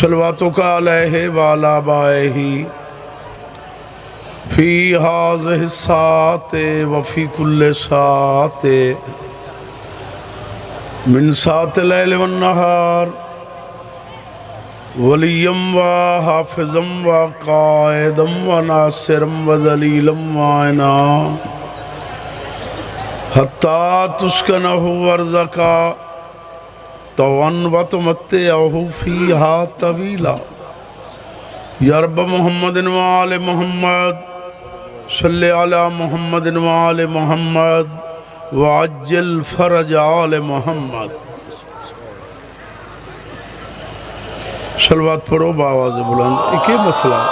صلواتک علیہ وعلی آبائہ فی ہذہ الساعۃ وفی کل ساعۃ من ساعۃ اللیل والنہار ولیا وحافظا وقائدا وناصرا وذلیلا وعینا حتی تسکنہ ارضکا طوعا وتمتعہ فیہا طویلا یا رب محمد وآل محمد صلی علی محمد وآل محمد وعجل فرج آل محمد. صلوات پڑھو بآواز بلند. ایک مسئلہ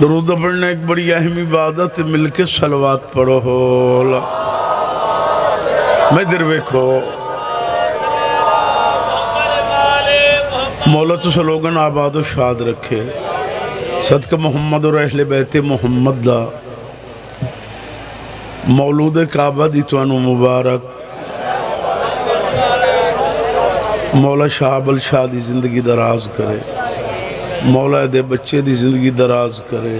درود پڑھنا ایک بڑی اہم عبادت ہے. مل کے صلوات پڑھو. میں در ویکھو مولا تو سلوگن آباد و شاد رکھے. صدقہ محمد اور اہل بیت محمد دا مولود کعبہ دی توانو مبارک. مولا شاہ بلشاہ دی زندگی دراز کرے. مولا دے بچے دی زندگی دراز کرے.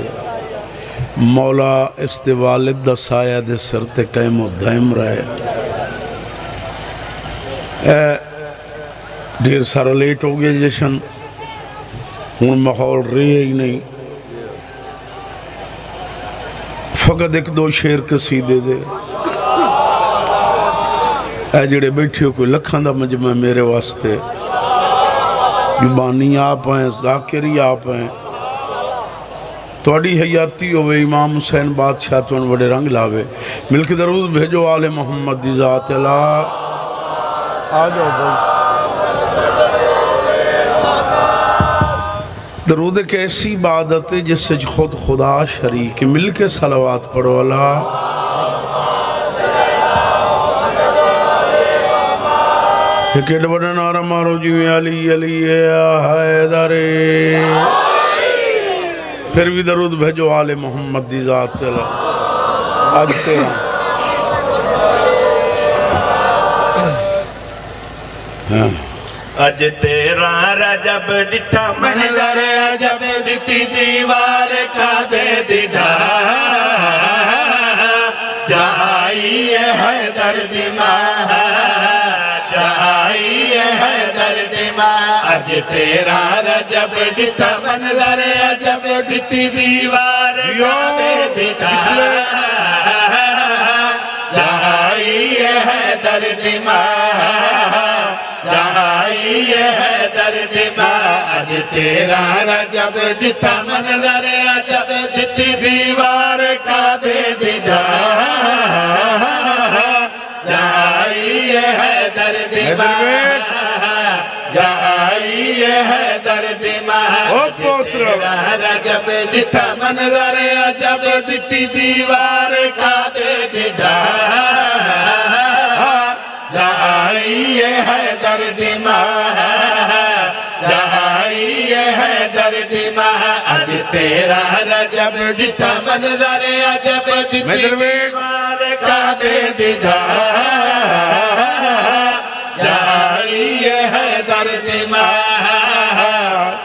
مولا اس دے والد دا سایہ دے سر تے قائم و دائم رہے. ڈھیر سارا لیٹ ہو گیا جشن. ہون ماحول رہے ہی نہیں. فقط ایک دو شیر قصیدے دے. اے جڑے بیٹھے ہو کوئی لکھاں دا مجمع میرے واسطے. یبانی آپ ہیں, ذاکری آپ ہیں. توڑی حیاتی ہوئے امام حسین بادشاہ تو ان بڑے رنگ لاوے. مل کے درود بھیجو آل محمد دی ذات اللہ. آجاؤ بھائی. درود ایک ایسی عبادت ہے جس سے خود خدا شریک. مل کے صلوات پڑھو اللہ. ایک بڑا نعرہ مارو جی علی علی حیدری. پھر بھی درود بھیجو آل محمد دی ذات اللہ. آج سے اج تیرا رجب ڈٹھا منظر عجب دتی دیوار کعبے دی ڈھا. جہائی ہے درد ماں, جہائی ہے درد ماں. اج تیرا رجب ڈٹھا منظر عجب دتی دیوار کعبے دی ڈھا. جہائی ہے درد ماں, جہائی ہے درد ماں. اج تیرا رجب ڈٹھا منظر عجب دتی دیوار کعبے دی ڈھا. جہائی ہے درد ماں, جہائی ہے درد ماں. تیرا رجب ڈٹھا منظر عجب دتی دیوار کعبے دی ڈھا. جہائی ہے درد ماں, جہائی ہے درد ماں. اج تیرا رجب ڈٹھا منظر عجب دتی دیوار کعبے دی ڈھا. جہائی ہے درد ماں,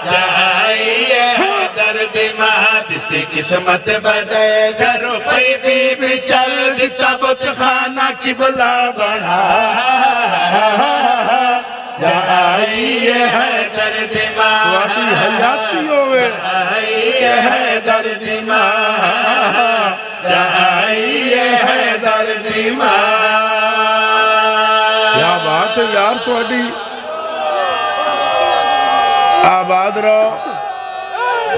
جہائی ہے درد ماں. دتی قسمت بدے گھروں پئی بی چل دتا بت خانہ قبلہ بنا. جہائی ہے درد ماں, حیاتی ہوئے. جہائی ہے درد ماں, جہائی ہے درد ماں. کیا بات ہے یار توڑی. آباد رہو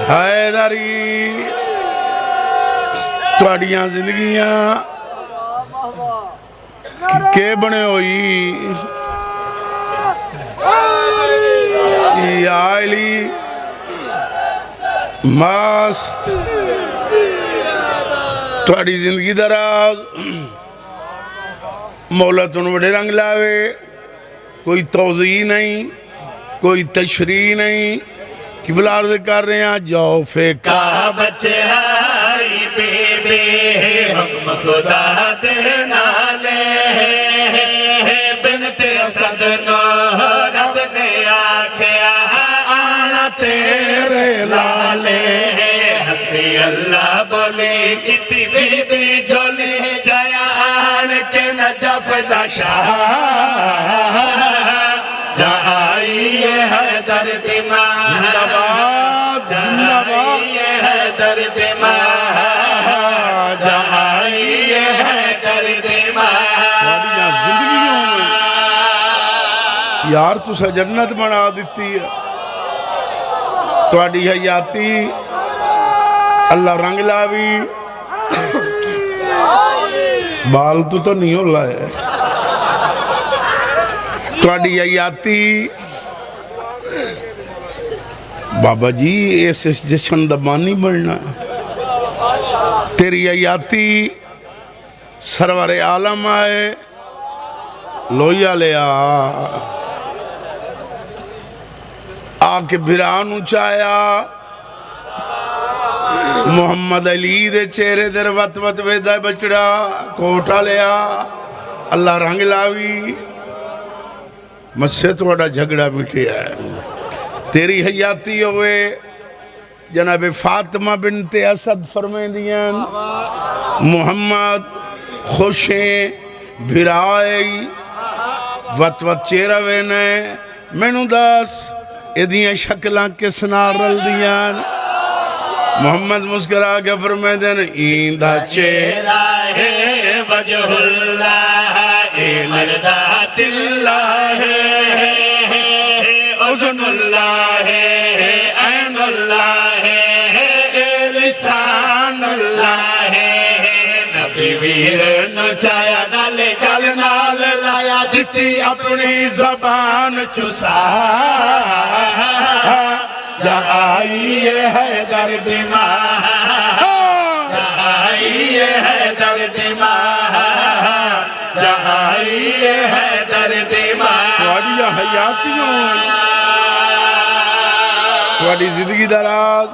حیدری. توڑیاں زندگیاں کے بنے ہوئی. یا علی مست. توڑی زندگی دراز. مولا تن بڑے رنگ لاوے. کوئی توضیح نہیں, کوئی تشریح نہیں. قبلہ عرض کر رہے ہیں جاؤ فیکا بچے آئی بی بی حکم خدا دینا لے. بن اسد نو رب نے آکھیا آنا تیرے لالے حسبی اللہ بولی کتی بی بی جھولی جایا آن کے نجف دا شاہ جہاں آئیے حیدر دی ماں زندہ باد زندہ باد یہ ہے درد ماں جہاں یہ ہے درد ماں تھوڑیاں زندگیوں میں یار تسا جنت بنا دیتی ہے تھوڑی حیاتی اللہ رنگ لاوی بال تو نہیں ہو لائے تھوڑی حیاتی بابا جی ایسے جشن دبانی بڑھنا تیری حیاتی سرور عالم آئے لویا لیا آکے بھران اچھایا محمد علی دے چہرے در وط وط ویدہ بچڑا کوٹا لیا اللہ رنگ لاوی مجھ سے تھوڑا جھگڑا مٹیا ہے تیری حیاتی ہوئے جناب فاطمہ بنت اسد فرمائیں دیاں محمد خوشیں بھرائی وط وط چیرہ وینے مینو داس ادیاں شکلاں کس نارل دیاں محمد مسکرا کے فرمائیں دیاں ایندہ چیرہ ہے وجہ اللہ اے مردات اللہ حسن اللہ ہے عین اللہ ہے لسان اللہ ہے نبی ویر نچایا نالے گل نال لایا دیتی اپنی زبان چسا جہاں آئیے ہے درد ماں جہاں آئیے ہے درد ماں جہاں آئیے ہے درد ماں تھوڑیاں حیاتیوں تھوڑی زندگی دراز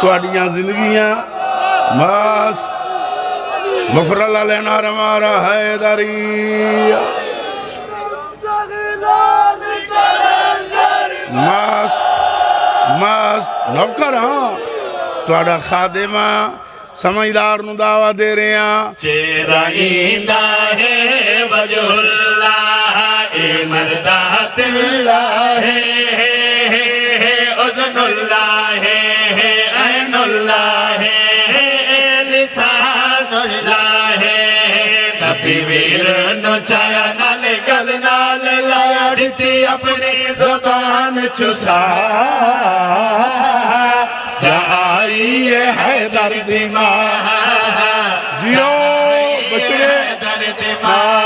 تھوڑیاں زندگیاں مست مغفر اللہ لینا رمارا حیدری مست مست نوکر ہاں تھوڑا خادمہ سمجھدار نو دعویٰ دے رہے ہیں چہرہ ایندہ ہے وجہ اللہ اے مردات اللہ ہے اذن اللہ ہے عین اللہ ہے لسان اللہ ہے نبی ویر نچایا نالے گل نال لایا دیتی اپنی زبان چسا جہاں آئیے حیدر دی ماں جیو بچڑے درد ماں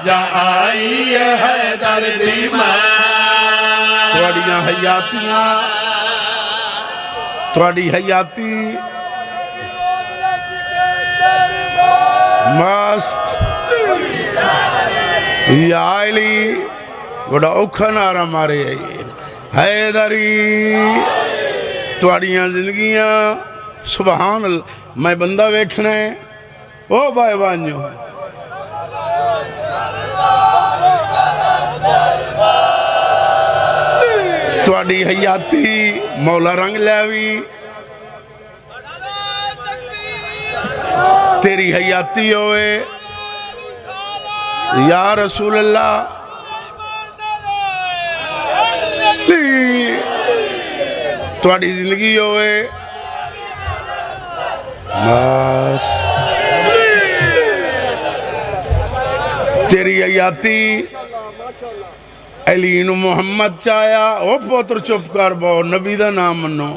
جہاں آئیے حیدر دی ماں تھوڑیاں حیاتیاں تھوڑی حیاتی مست یا علی بڑا اوکھا نارا مارے حیدری تھوڑیاں زندگیاں سبحان اللہ میں بندہ ویکھنے او بھائی بانیو تھوڑی حیاتی مولا رنگ لیوی تیری حیاتی ہوئے یا رسول اللہ تھوڑی زندگی ہوئے مست تیری حیاتی علی نو محمد چایا او پوتر چپ کر باؤ نبی دا نام منو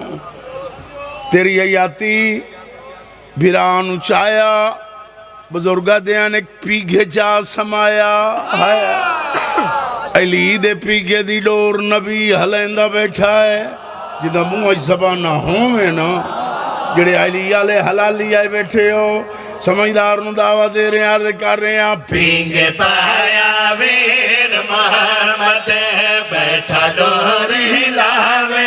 تیری حیاتی بھرانو چایا بزرگا دیان ایک پیگھے چا سمایا علی دے پیگھے دی ڈور نبی حلیندہ بیٹھا ہے جدہ منہ زبانہ ہوں میں نا جڑے علی آلے حلالی آئے بیٹھے ہو سمجھدار نو دعویٰ دے رہے ہیں عرض کر رہے ہیں پیگھے پایا ویر محمد بیٹھا ڈور ہلاوے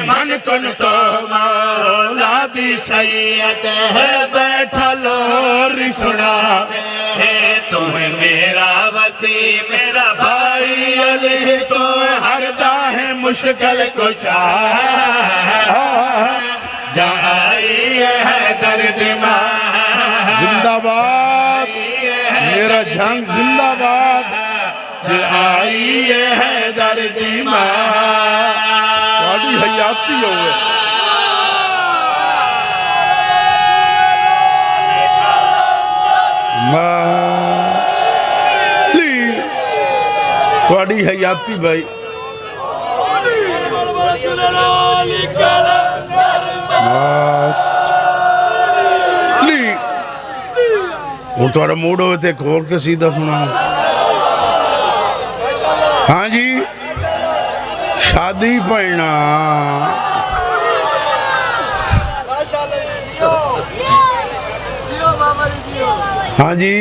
من کن تو مولا دی سید بیٹھا لوری سناوے تو ہے میرا وسیع میرا بھائی علی تو ہر جاہ مشکل کشا جہاں آئی ہے درد ماں زندہ باد میرا جھنگ زندہ باد کہ آئی ہے درد ماں بڑی حیاتی ہوئے تھوڑی حیاتی بھائی ہوں تھوڑا موڈ ہوئے تھے کھول کے سیدھا سنا ہاں جی شادی پڑھنا ہاں جی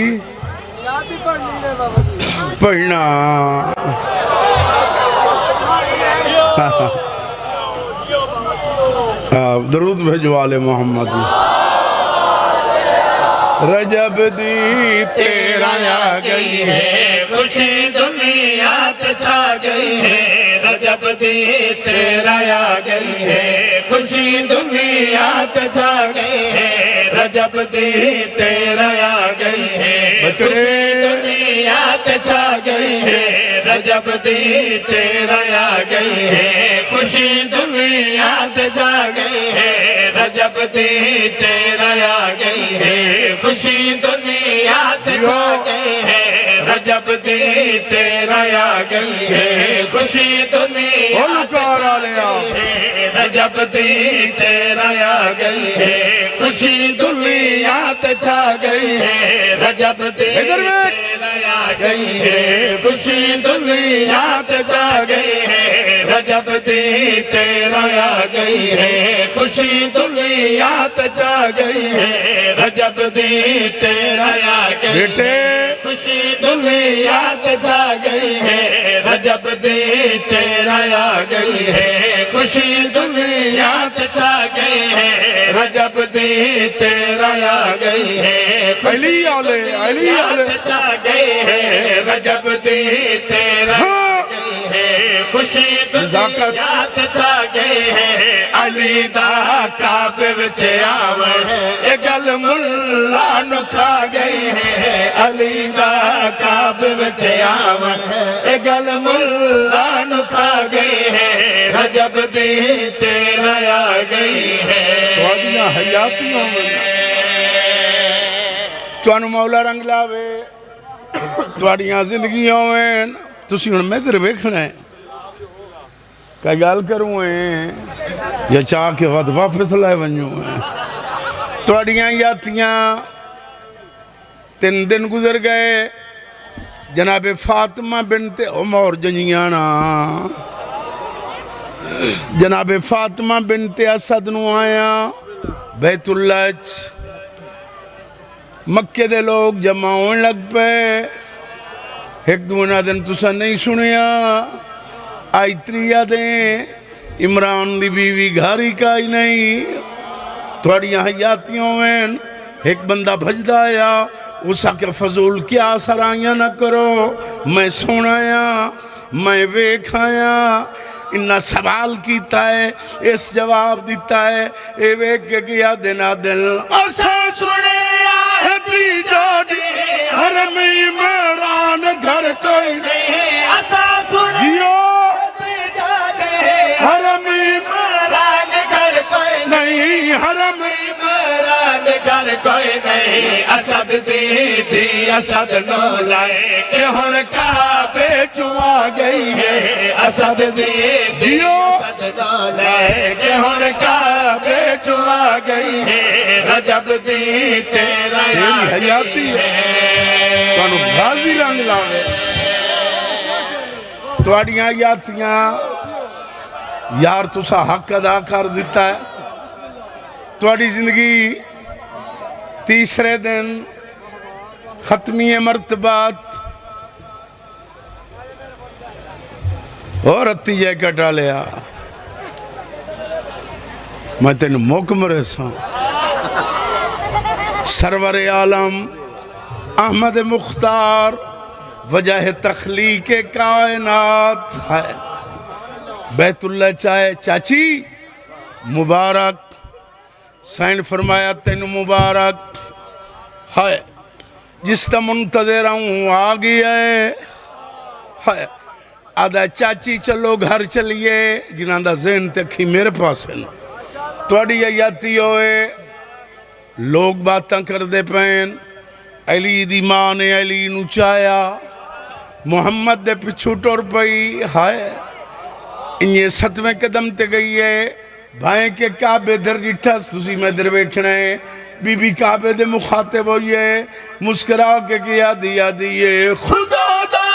پڑھنا درود بھیجوا لے محمد رجب دی تیرا آ گئی ہے خوشی دنیا تے چھا گئی ہے رجب دی تیرا آ گئی ہے خوشی دنیا تے چھا گئی ہے رجب دی تیرا آ گئی ہے خوشی دنیا تے چھا گئی ہے رجب دی تیرا آ گئی ہے خوشی دنیا تے چھا گئی ہے رجب دی تیرا آ گئی ہے خوشی دنیا تے چھا گئی ہے رجب دی تیرا آ گئی ہے خوشی دنیا تے چھا گئی ہے رجب دی تیرا آ گئی ہے خوشی دنیا تے چھا گئی ہے رجب دی تیرا آ گئی ہے خوشی دنیا تے چھا گئی ہے رجب دی تیرا آ گئی ہے خوشی دنیا تے چھا گئی ہے رجب دی تیرا آ گئی ہے خوشی دنیا تے چھا گئی ہے رجب دی تیرا آ گئی ہے خوشی دنیا تے چھا گئی ہے رجب دی تیرا آ گئی ہے خوشی دنیا تے چھا گئی ہے رجب دی تیرا آ گئی ہے خوشی دنیا تے چھا گئی ہے علی دا کعبے وچ آون اے گل ملا نو کھا گئی ہے علی دا کعبے وچ آون اے گل ملا نو کھا گئی ہے رجب دی تیرا آ گئی ہے تھوڑیاں حیاتیاں تھانوں مولا رنگ لاوے تھوڑیاں زندگیاں ہوئیں تسی ہن میں ادھر ویکھنا ہے کہ گل کروں یا چاہ کے وقت واپس لائے ونجوں تھوڑیاں یاتیاں 3 دن گزر گئے جناب فاطمہ بنت عمر جنیانا جناب فاطمہ بنت اسد نو آیا بیت اللہ مکے دے لوگ جمع ہون لگ پے ایک دونا دن تسا نہیں سنیا آئی تریہ دیں عمران دی بیوی گھاری کا ہی نہیں تھوڑیاں حیاتیوں میں ایک بندہ بھجدا آیا اسا کے فضول کیا سرائیاں نہ کرو میں سنایا میں ویکھایا انہا سوال کیتا ہے اس جواب دیتا ہے اے ویک کے گیا دینا دل اسا سنے آہتی جاڑی حرم عمران گھر کوئی نہیں اسا سنے حرم عمران گھر کوئی نہیں حرم عمران گھر کوئی نہیں اسد دی اسد نو لائے کہ ہن کعبے چوا گئی ہے اسد دی اسد نو لائے کہ ہن کعبے چوا گئی ہے رجب دی تیرا حیاتی ہے تانوں غازی رنگ لاوے تواڈیاں یاتیاں یار تسا حق ادا کر دیتا ہے تواڈی زندگی تیسرے دن ختمی مرتبات اور اتیجے کٹا لیا میں تین مکمرے ساں سرور عالم احمد مختار وجہ تخلیق کائنات ہے بیت اللہ چاچی مبارک سائن فرمایا تین مبارک ہے جس تا منتظر ہوں آگئی ہے آدھا چاچی چلو گھر چلیے جنہاں دا ذہن تکھی میرے پاس ہیں توڑی یاتی ہوئے لوگ باتاں کر دے پین علی دی ماں نے علی نو چایا محمد دے پچھو ٹور پئی ہائے انہیں 7ویں قدم تے گئی ہے بھائیں کے کعبے در جٹھا تسی میں در بیٹھنے بی بی کعبے دے مخاطب ہوئیے مسکرا کے کیا دیا دیئے خدا دا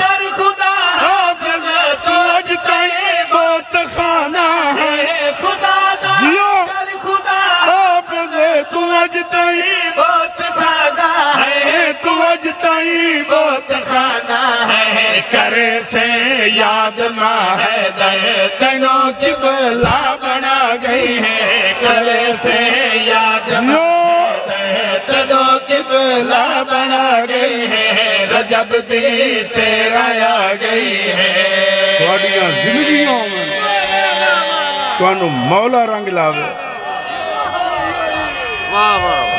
در خدا حافظ تو اجتائی بہت خانہ ہے خدا دا در خدا حافظ تو اجتائی بہت خانہ ہے تو اجتائی بہت خانہ ہے کرے سے یاد نہ ہے دے تینوں کی بلا بنا گئی ہے کرے سے یاد نہ ہے تینوں کی بلا بنا گئی ہے رجب دی تیرا آ گئی ہے تھوڑیاں زندگیوں میں توانو مولا رنگ لاوے واہ واہ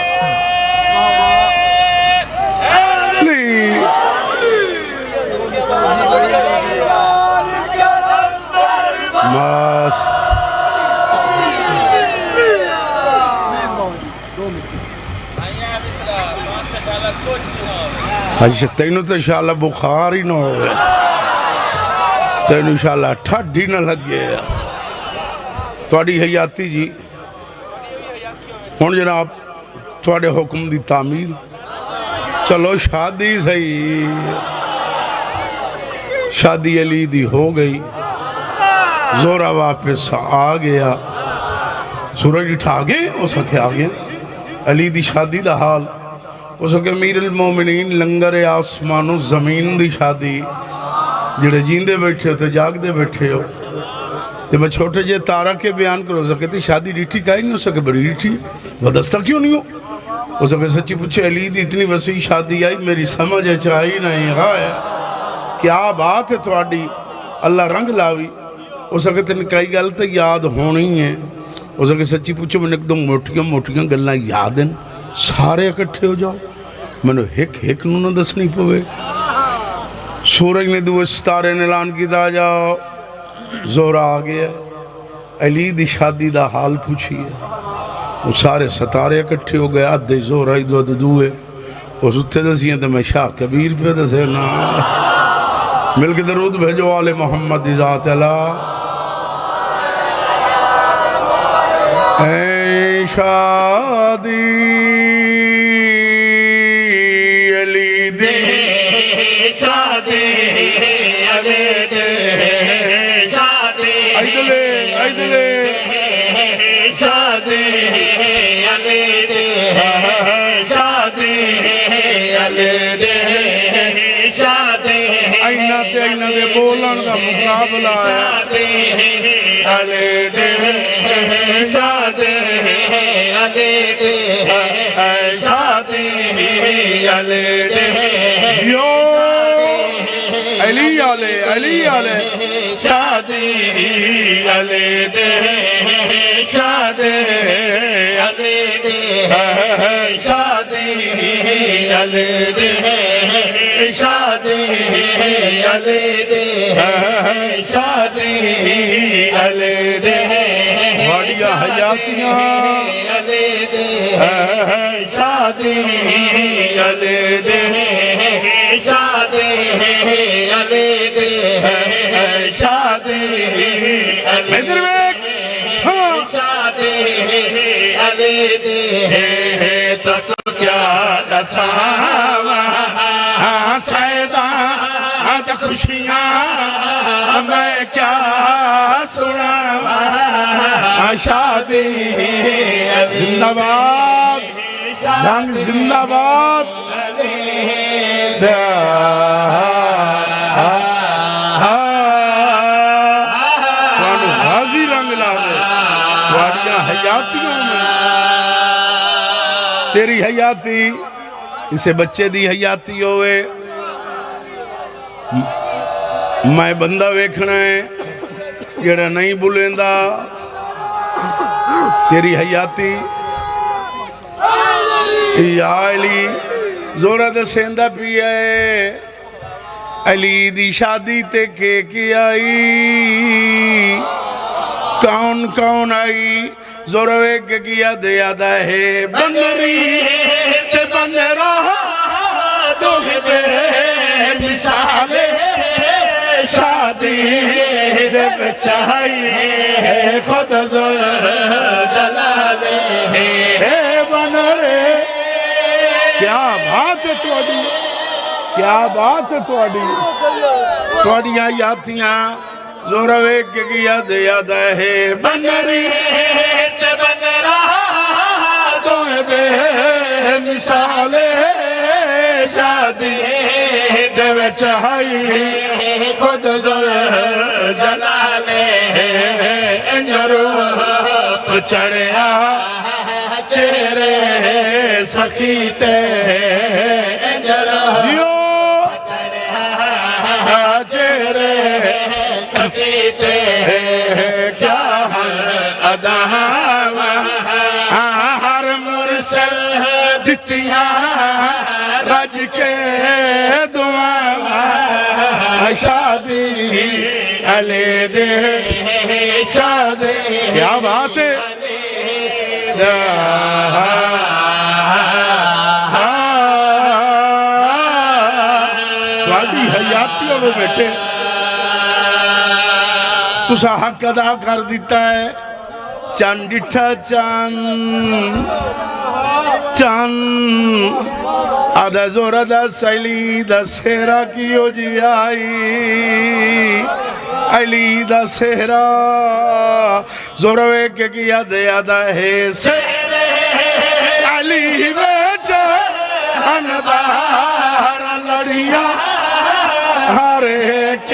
مست اچھا تینوں تو انشاءاللہ بخار ہی نہ ہوئے تینوں انشاءاللہ ٹھڈ ہی نہ لگ گئے توڑی حیاتی جی ہون جناب توڑے حکم دی تعمیل چلو شادی صحیح شادی علی دی ہو گئی زورا واپس آ گیا سورج اٹھا گئے اس کے آگے علی دی شادی دا حال اس کے امیر المومنین لنگر آسمان و زمین دی شادی جڑے جیندے بیٹھے ہو تو جاگ دے بیٹھے ہو تو میں چھوٹے جے تارہ کے بیان کرو سکے تھی شادی ڈیٹھی کائی نہیں ہو سکے بڑی ڈیٹھی ودستہ کیوں نہیں ہو اس کے سچی پوچھے علی دی اتنی وسیع شادی آئی میری سمجھ چاہی نہیں ہے کیا بات ہے توڑی اللہ رنگ لاوی اس کے تین کئی گلتے یاد ہونی ہیں اس کے سچی پوچھو میں نے ایک دم موٹیاں گلنا یاد ہیں سارے اکٹھے ہو جاؤ میں نے ہک نو نہ دسنی پوے سورج نے دو ستارے نے اعلان کی دا جاؤ زورا آ گیا علی دی شادی دا حال پوچھئے وہ سارے ستارے اکٹھے ہو گئے آدھے زورا ہی دو دوئے وہ ستھے دسیاں تو میں شاہ کبیر پہ دسے نا مل کے درود بھیجو آل محمد ذات اللہ اے شادی علی دے شادی علی دے شادی ایدلے شادی علی دے شادی علی دے شادی اینا دے بولن دا مقابلہ ہے علی دے شادی علی دے شادی علی دے یو علی آلے شادی علی دے شادی علی دے شادی علی دے شادی علی دے شادی علی دے بڑیا حیاتیاں علی دے شادی علی دے شادی علی دے شادی ادھر بیک شادی علی دے تو کیا دساواں سیداں خوشیاں میں کیا سناواں شادی زندہ باد جنگ زندہ باد غازی رنگ لاوے تھوڑیاں حیاتیوں میں تیری حیاتی اسے بچے دی حیاتی ہوئے میں بندہ ویکھنا ہے جڑا نہیں بلیندا تیری حیاتی یا علی زورہ دے سیندہ پی آئے علی دی شادی تے کی آئی کون کون آئی زوروے کے کیا دیا دا ہے بندری چے بند رہا دوہ بے مثالے شادی دے بچائی خود زور جلالے بنرے کیا بات ہے توڑی کیا بات ہے توڑیاں یاتیاں زوروے کے کیا دیا دا ہے بنری چے بن رہا دوہ بے مثالے شادی دے چاہی خود زور جلالے انجرو چڑھیا چہرے سخیتے جیو چہرے سخیتے کیا ادا ہر مرسل دتیاں رج کے دعا شادی علی دے شادی کیا بات ہے تھوڑی حیاتیوں میں بیٹھے تسا حق ادا کر دیتا ہے چند ڈٹھا چند آدھا زورہ دا سیلی دا سہرہ کیو جی آئی علی دا سہرہ زوروے کے کیا دیا دا ہے سہرے علی بیچے انبار لڑیا ہر ایک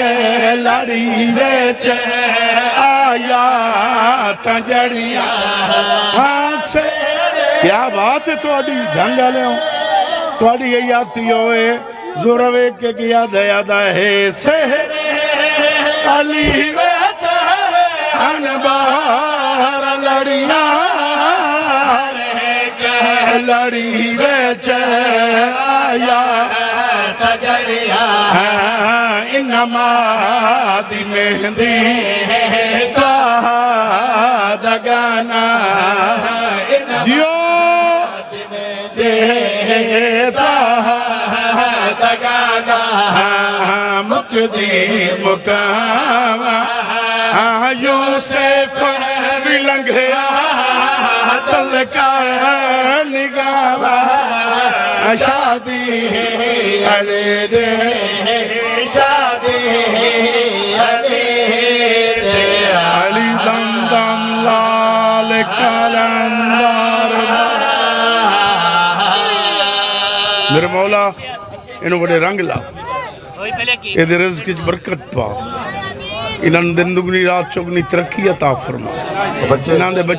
لڑی بیچے آیا تجڑیا سے کیا بات ہے توڑی جھنگا لے ہوں توڑی یاتی ہوئے زوروے کے کیا دیا دا ہے سہرے علی بیچے انبار لڑیا لڑی بیچے آیا تجڑیا انما دی مہندی کا دگانا جیو دیتا دگانا مقدی مقام یوسف بھی لنگھیا تلکا نگاہ شادی علی دے شادی علی دے علی دم دم لال کلندر میرے مولا انہوں بڑے رنگ لا اے رزق کی برکت پا انہوں دن دگنی رات چگنی ترقی عطا فرما انہوں دے بچے